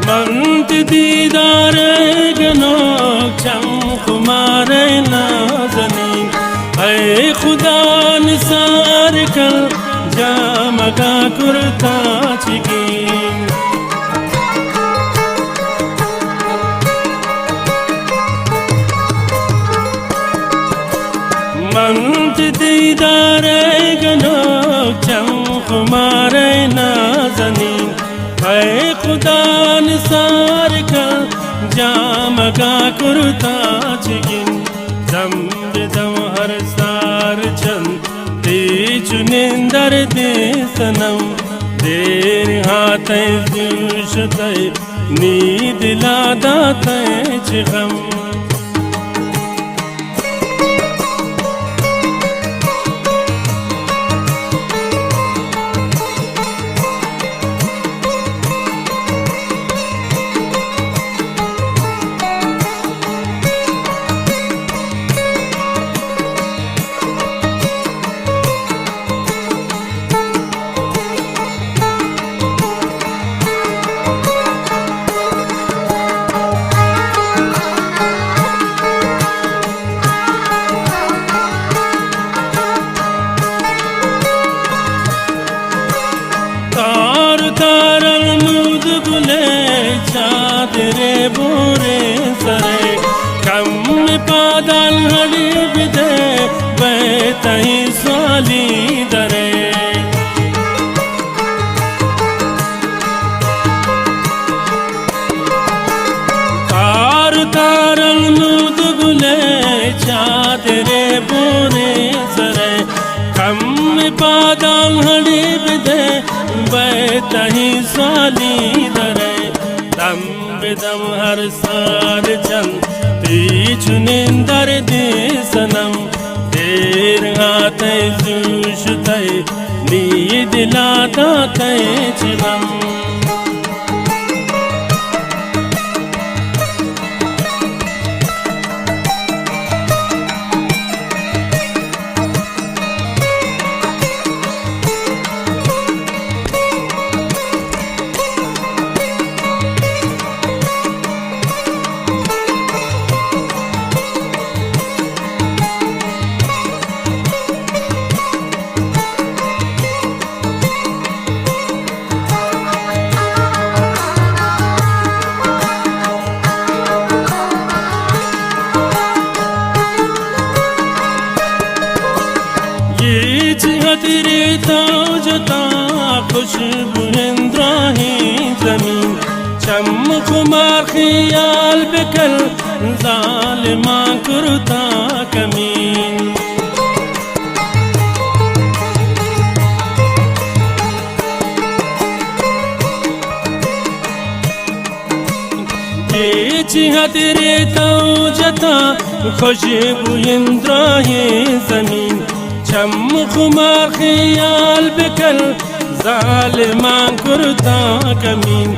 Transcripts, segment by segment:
मंत दीदार गनो चम कुमारे नाज़नीन ऐ खुदा निसार कर जामगा कुर्ता चिकीन मंत दीदार गनो चम कुमारे नाज़नीन ऐ खुदा निसार का जामगा कुर्ता चिगिन दम बेदम हर सार चंद तेज निंदर दे सनम देर हाथ जुश नींद लादा चिगम चादरे बोरे सरे कम पादल हड़ी बिदे बैतही स्वाली दरे तार तारल मुद गुले चादरे बोरे सरे कम पादल हड़ी बिदे बैतही स्वाली दरे दम बेदम हर सार चंद तेज निंदर दे सनम देर हाथ जुश नींद लादा चिगम तेरे ताजता खुशबू इंद्राही जमीन चम खुमार ख्याल बिकल जालिमा कुर्ता कमीन ये चिहा तेरे ताजता खुशबू इंद्राही जमीन चम खुमार ख्याल बिकल जालिमा कुर्ता कमीन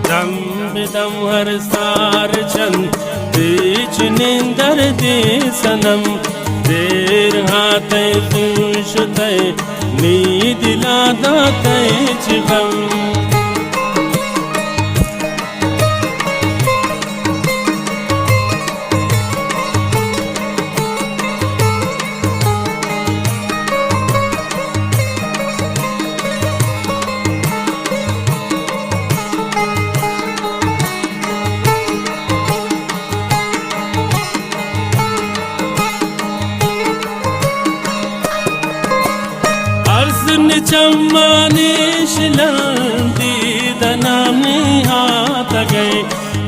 दम बेदम हर सार चंद तेज निंदर दे सनम देर हाथ जुश नींद लादा चिगम चम्मानी शिलंदी दनामी हाथ गए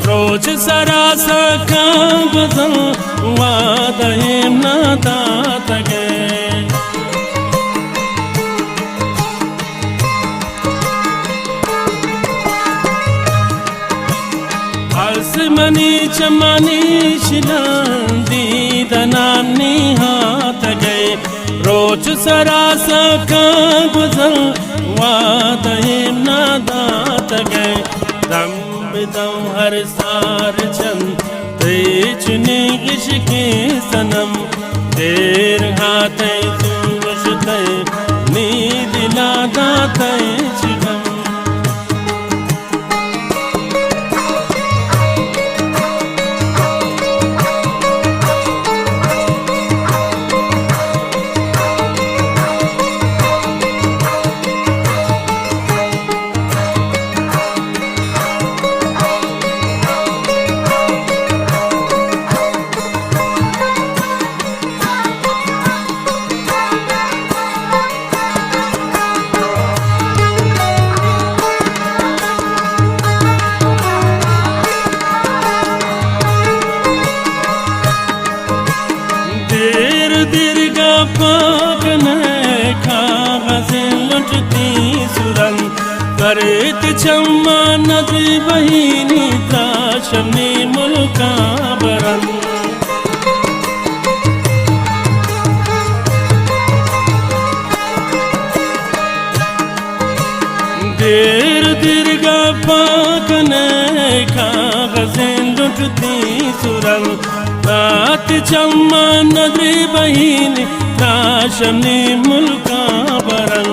रोज सरासा का बदल वादहिम नादात गए आसमानी चम्मानी शिलंदी दनामी हाथ गए रोज सरासा का गुजर वादहिम नादात गए दम बेदम हर सार चंद तेज इश्क़ सनम देर हाथ जुश नींद लादा चिगम पाकन कागज़ लुटती सुरन करत चम्मा नदी बहिनी ताशमी मुल्का बरन देर दीर्घा पाकन कागज़ लुटती सुरन रात चम्मा नदी बहिनी ताशमी मुल्का बरन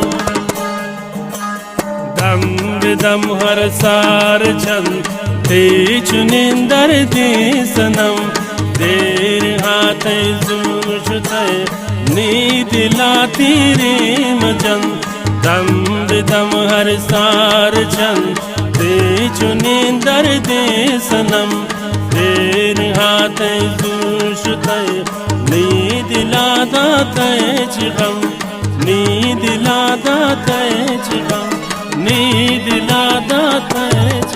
दम बेदम हर सार चंद ते चुनिंदर दे सनम देर हाथ जुश थे नींद लाती रे मजन दम बेदम हर सार चंद ते चुनिंदर दे सनम देर हाथ जुश थे नींद लादा तैच गम नींद लादा तैच गम नींद लादा तैच